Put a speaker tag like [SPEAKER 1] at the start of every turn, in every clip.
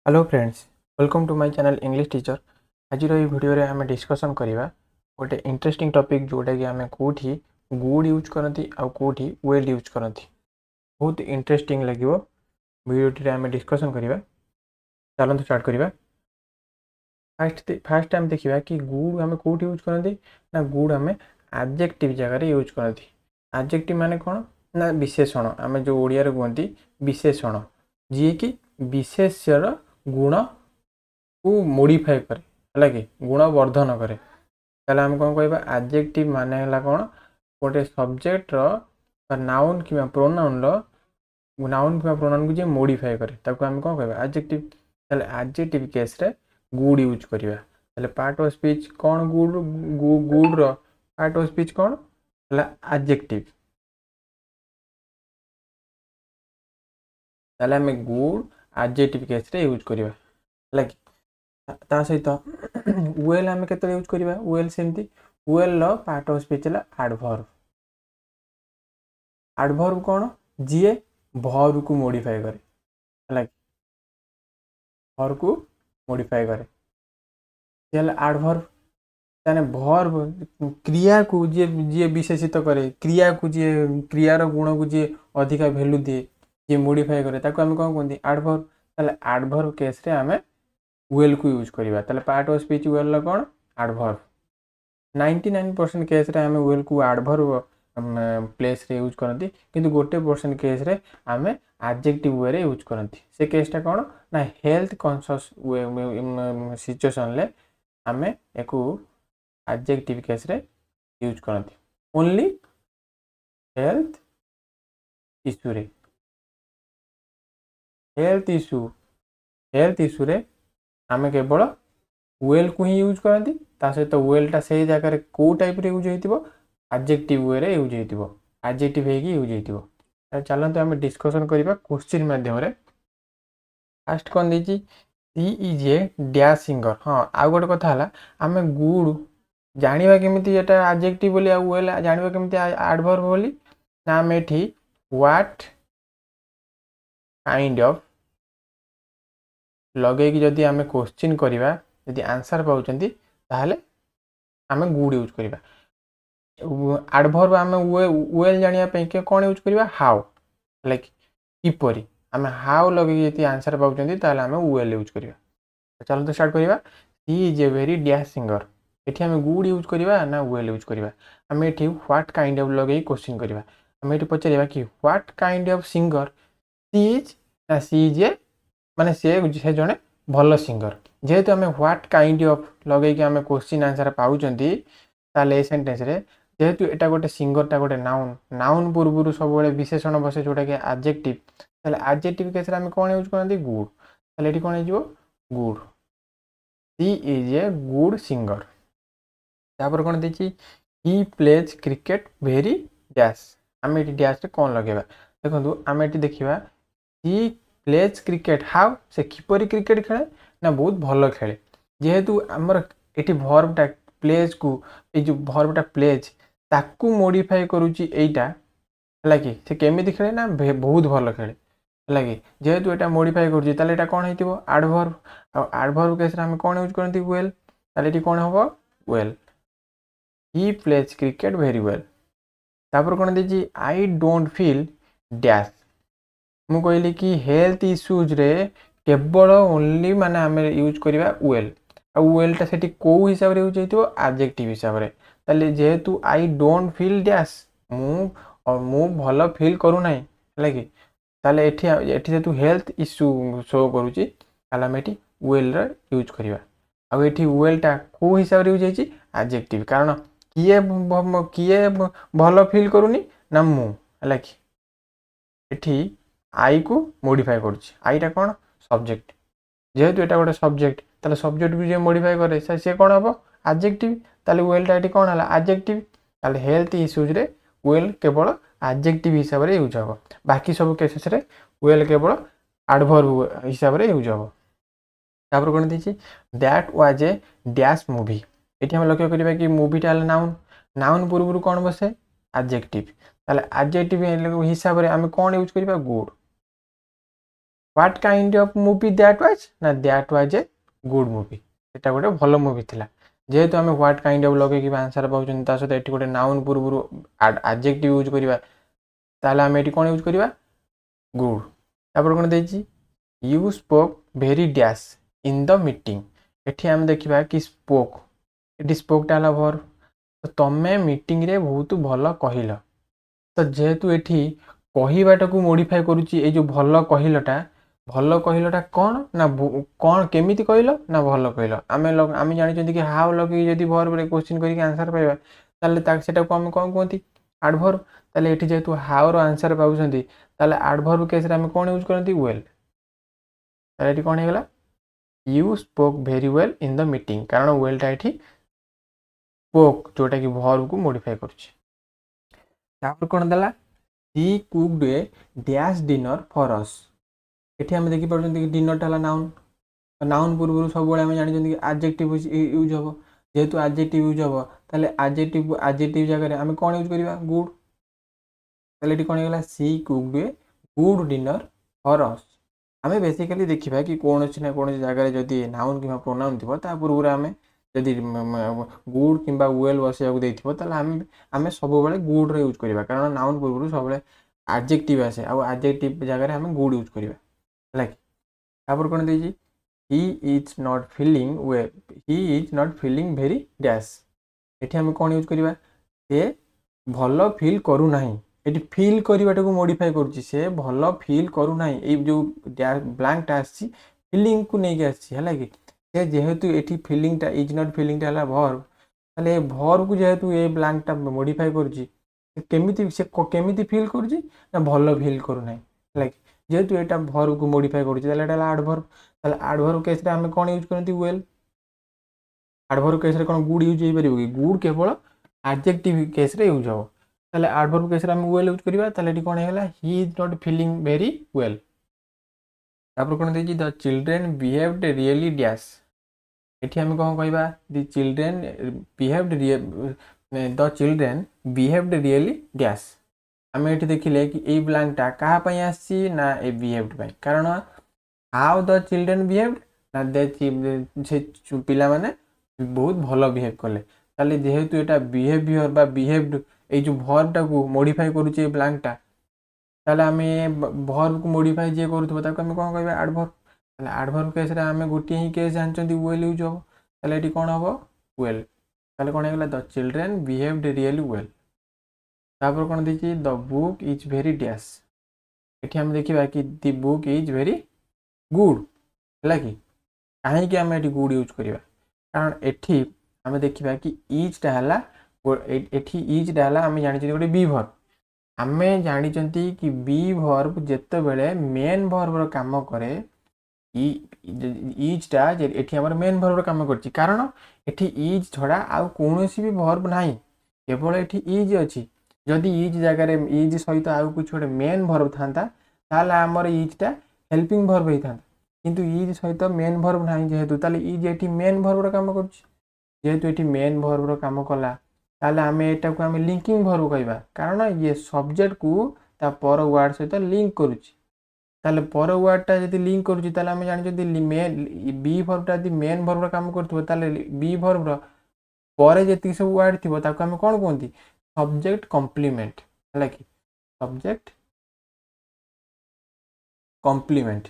[SPEAKER 1] Hello friends, welcome to my channel English teacher. आज video रे आम डिस्कसन करवा गोटे इंटरेस्टिंग टॉपिक जोटा कि आम कौटी गुड यूज करती आउ कौटी वेल यूज करती। बहुत इंटरेस्टिंग लगे वीडियो आम डिस्कसन करवा। चलते स्टार्ट करवा। फास्ट टाइम देखा कि गुड आम कौटी यूज करती ना गुड आम एडजेक्टिव जगह यूज करती। एडजेक्टिव माने कौन ना विशेषण। आम जो ओडिया कहते विशेषण जी कि विशेष्यर गुण को मोडिफाए करे है कि गुण वर्धन करे। ताले हम कौन कहबा एडजेक्टिव माने हला कौन गोटे सब्जेक्ट रो नाउन कि प्रोनाउन रो नाउन कि प्रोनाउन को जे मोडिफाए करे ताको हम कौन कहबा एडजेक्टिव। ताले एडजेक्टिव केस रे गुड यूज करबा। ताले पार्ट ऑफ स्पीच कौन गुड गुड रो पार्ट ऑफ स्पीच कौन हला एडजेक्टिव। ताले हम गुड एडजेक्टिव केस रे यूज करबा लाइक ता सहित वेल आम के यूज करवा वेल सेमती वेल पार्ट ऑफ स्पीच है एडवर्ब। एडवर्ब कौन जी भर को मॉडिफाई करे है भर को मॉडिफाई करे एडवर्ब। ताने भर्ब क्रिया को जी विशेषित करे क्रिया को जी क्रियार गुण को जी अधिका वैल्यू दिए जी मॉडिफाई करे ताको हम कौन कहते एडवर्ब। ताले एडवर्ब केस रे आमे वेल को यूज करवा। ताले पार्ट ऑफ स्पीच वेल कौन एडवर्ब। 99% केस रे आमे वेल को एडवर्ब प्लेस रे यूज करती किंतु गोटे परसेंट केस रे आमे एडजेक्टिव वे रे यूज करती। से केसटा कौन ना हेल्थ कॉन्शियस सिचुएशन ले आमे एको एडजेक्टिव केस रे यूज करती। ओनली हेल्थ इश्यू रे हेल्थ इश्यू रे आमे केवल वेल को ही यूज करती। ता सहित वेलटा से जगह कौ टाइप रे यूज होइतिबो एडजेक्टिव वे रे यूज होइतिबो एडजेक्टिव हेकी यूज होइतिबो। चलते आम डिस्कसन करबा क्वेश्चन माध्यम रे। फास्ट कौन देछि सी इज ए डैश सिंगर। हाँ आउ गोटे कथा हला आम गुड जानिबा केमिति एटा एडजेक्टिव बोली आ वेल जानिबा केमिति एडवर्ब बोली ना आम एठी व्हाट काइंड ऑफ लगे कि जदि आम क्वेश्चन करबा यदि आंसर पाउचंती ताहले आम गुड यूज करबा। एडवर्ब आम वेल जानिया पे के कौन यूज करबा हाउ लाइक किपरि आम हाउ लगे यदि आंसर पाउचंती ताहले आम वेल यूज करबा। चलो तो स्टार्ट करबा। He is a very dash singer एठी आम गुड यूज करबा ना वेल यूज करबा। आम एठी व्हाट काइंड ऑफ लगे क्वेश्चन करबा। आम एठी पचारिबा कि what kind of singer she is ना सी इज ए माने से जने भल सिंगर। जेहेतु आम व्हाट काइंड ऑफ लगे कि आम क्वेश्चन आंसर पाउचंती ताले ए सेंटेंस रे जेहेतु एटा गोटे सिंगरटा गोटे नाउन नाउन पूर्व सब विशेषण बसे जोटा कि एडजेक्टिव। ताले एडजेक्टिव केस रे आम कौन यूज करते गुड। ताले एठी कौन हो good she is a good singer. तापर कौन देछि ही प्लेज क्रिकेट वेरी डैश। आम एठी डैश रे कौन लगेबा देखंतु आम एठी देखिबा ही प्लेज क्रिकेट हाउ से किपरि क्रिकेट खेले ना बहुत भल खेले। जेहेतु आमर एठी भर्बटा प्लेज को ए जो भर्बटा प्लेज ताकू मॉडिफाई करूची एटा है कि से केमिति खेले ना बहुत भल खेले है कि जेहेतु एटा मॉडिफाई करूची ताले एटा कौन हेतिबो एडवर्ब। आ एडवर्ब केस रे हम कौन यूज करंती वेल। ताले एठी कौन हबो वेल ही प्लेज क्रिकेट वेरी वेल। तापर कौन देछि आई डोंट फील डैश। मु कहली कि हेल्थ इश्यूज रे केवल ओनली माने आम यूज करवा वेल आ वेलटा सेठी को हिसाब रे यूज होइतिबो एडजेक्टिव हिसाब रे। ताले जेहेतु आई डोंट फील डैश मु भल फील करू नाही है कि ताले एठी एठी जेतु हेल्थ इश्यू शो करूची ताले हम एठी वेल रे यूज करवा। आ एठी वेलटा को हिसाब रे यूज होइची एडजेक्टिव कारण किए भल फील करूनी ना मु है कि एठी आई को मॉडिफाई करुच्ची आईटा कौन सब्जेक्ट। जेहेतु एटा गोटे सब्जेक्ट ताले सब्जेक्ट को जे मॉडिफाई करे से कौन हम एडजेक्टिव। ताले वेलटा एठी कौन हला एडजेक्टिव। ताले हेल्थ इश्यूज रे वेल केवल एडजेक्टिव हिसाब रे यूज हो। बाकी सब केसेस रे वेल केवल एडवर्ब हिसाब रे यूज हो। तापर कौन देछि that was a dash movie. एठी हम लक्ष्य करबा कि मूवीटा हला नाउन नाउन पूर्व कौन बसे एडजेक्टिव। ताले एडजेक्टिव हिसाब रे हम कौन यूज करबा good. What kind of movie that was ना that was a good movie सेटा गोटे भल मूवी थिला जेहेतु आम व्हाट काइंड ऑफ लगे आंसर पाउछन ता सहित एटी गोटे नाउन पूर्व एडजेक्टिव यूज करबा ताले आम एटी कोन यूज करबा गुड तापर कोन देछि you spoke very dash in the meeting एठी आम देखिबा कि स्पोक एटी स्पोक टाला भर तो तमे मीटिंग रे बहुत भल कहिल तो जेहेतु एठी कहिबाटा को मॉडिफाई करूची ए जो भल कहिलटा कौन ना कौन केमिति कहिलो ना भल कहिलो आमे जानि कि हाउ लगे जदि वर्ब रे क्वेश्चन करके आंसर पाइबा ताले ता सेटा को हम कोन कहंती एडवर्ब ताले एठी जेहेतु हाउ रो आंसर पाउछंती ताले एडवर्ब केस रे हम कोन यूज करंती वेल ताले एठी कोन हेगला you spoke very well in the meeting कारण वेलटा एठी स्पोक जोटा कि वर्ब को मॉडिफाई करूची तापर कोन देला he cooked a dash dinner for us एठी हम देखि परछन कि डिनर टाला नाउन पूर्व सब बळे हम जानि कि एडजेक्टिव यूज हो जेहेतु एडजेक्टिव यूज हो ताले एडजेक्टिव जगह रे हम कोन यूज करबा गुड ताले एठी कोन हेला she cooked a good dinner for us हमें बेसिकली देखिबा कि कोनोसी ना कोनोसी जगह रे जदी नाउन किबा प्रोनाउन थिबो ता पूर्व हमें जदी गुड किबा वेल बसिया को देथिबो ताले हमें सब बळे गुड रे यूज करबा कारण नाउन पूर्व सब बळे एडजेक्टिव आसे आ एडजेक्टिव जगह रे हमें गुड यूज करबा लाइक तापर कोन देजी he is not feeling very dash एठी हम कोन यूज करबा से भलो फील करू नाही एठी फील करबाटा को मॉडिफाई करूची से भलो फील करू नाही ए जो ब्लैंक टा आसी फीलिंग को नै के आसी हला कि से जेहेतु एठी फीलिंग टा इज नॉट फीलिंग टा हला वर्ब ताले वर्ब को जेहेतु ए ब्लैंक टा मॉडिफाई करूची केमिति फील करूची ना भलो फील करू नाही लाइक जेहेतु एटा वर्ब को मॉडिफाई करूची ताले एटा एडवर्ब केस रे हम कोन यूज करंती वेल एडवर्ब केस रे कोन गुड यूज हे परिबो कि गुड केवल एडजेक्टिव केस रे यूज हो ताले एडवर्ब केस रे हम वेल यूज करबा ताले एटी कोन हेला he is not feeling very well तापर कोन देजी the children behaved really dash एठी हम कोन कहबा the children behaved really dash हम एठी देखिले कि ए ब्लैंक टा कहा पई आसी ना ए बिहेव्ड पई कारण हाउ द चिल्ड्रन बिहेव्ड ना दे से पिला माने बहुत भलो बिहेव करले ताले जेहेतु एटा बिहेवियर बा बिहेव्ड ए जो वर्ब टा को मॉडिफाई करूची ए ब्लैंक टा ताले हमें वर्ब को मॉडिफाई जे करूथबो ताको हम कोन कहबा एडवर्ब ताले एडवर्ब केस रे हमें गोटी ही केस जानचंती वेल यूज हो ताले एटी कोन हबो वेल ताले कोन हेगला the children behaved really well तापर कोन देछि the book is very dash एठी हम देखिबा कि the book is very good हला कि काहे कि हम एठी गुड यूज करबा कारण एठी हम देखिबा कि इज टा हला एठी इज टा हला हम जानि छि गोटे बी वर्ब हमें जानि छंती कि बी वर्ब जेते बेले मेन वर्ब रो काम करे इज टा एठी हमर मेन वर्ब रो काम करछि कारण एठी इज छडा आ कोनोसी भी वर्ब नाही केवल एठी इज अछि जदि इज जगह रे इज सहित आ कुछ छोटे मेन वर्ब थांता ताले हमर इज टा हेल्पिंग वर्ब हे थांता किंतु इज सहित मेन वर्ब नाही जेहेतु ताले इज एठी मेन वर्ब रो काम करछि जेहेतु एठी मेन वर्ब रो काम कला ताले हमें एटा को हमें लिंकिंग वर्ब कहबा कारण ये सब्जेक्ट को ता पर वर्ड सहित लिंक करूछि ताले पर वर्ड टा जदि लिंक करूछि ताले हमें जानि जदि मेन बी वर्ब टा जदि मेन वर्ब रो काम करथबो ताले बी वर्ब रो परे जति सब वर्ड थिबो ताको हमें कोन कोंती सब्जेक्ट कॉम्प्लीमेंट हला कि सब्जेक्ट कॉम्प्लीमेंट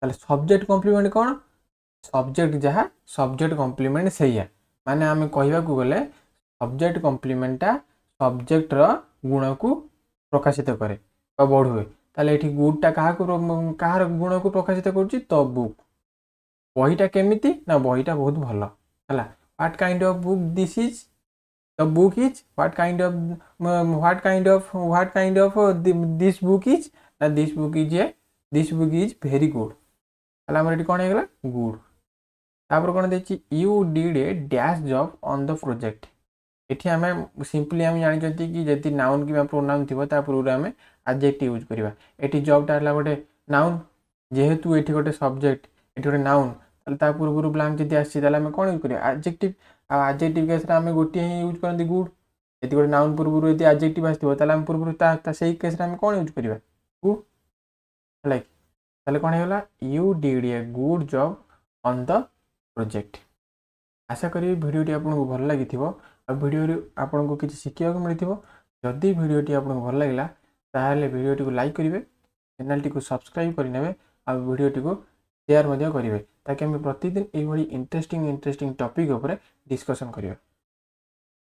[SPEAKER 1] ताले सब्जेक्ट कॉम्प्लीमेंट कोन सब्जेक्ट जहा सब्जेक्ट कॉम्प्लीमेंट सैया माने हमें कहबा को गले सब्जेक्ट कॉम्प्लीमेंट ता सब्जेक्ट रो गुण को प्रकाशित करे बा बढ़ुए ताले एठी गुड ता कहार गुण को प्रकाशित करछि तो बुक बहीटा केमिति ना बहीटा बहुत भलो हला what kind of book this is the book is what kind of this book is ना this book is very good हला हमर एठी कोन हेगला गुड तापर कोन देछि you did a dash job on the project एठी हमें सिंपली हम जानि जति कि जति नाउन कि प्रोनाउन थिबो ता पूरा हमें एडजेक्टिव यूज करबा एठी जॉब ता हला गोटे नाउन जेहेतु एठी गोटे सब्जेक्ट एठी गोटे नाउन ताले ता पूरा ब्लैंक जति आसी ताले हमें कोन यूज करबा एडजेक्टिव आ एडजेक्टिव केस रे हमें गोटी ही यूज करंती गुड एठी गोटे नाउन पूरा यदि एडजेक्टिव आस्थिबो ताले हम पूरा ता सेही केस रे हमें कोन यूज करबा गुड है ताले कौन होगा you did a good job on the project. आशा करी भिडियोटी आपको भल लगी भिडियो आपको किसी शिखा मिली जदि भिडियोटी आपको भल लगा ताहले भिडियोटी को लाइक करेंगे चैनल टी को सब्सक्राइब करेंगे और भिडियोटी को शेयर करेंगे ताकि आम प्रतिदिन ये इंटरेस्टिंग टॉपिक डिस्कशन करिया।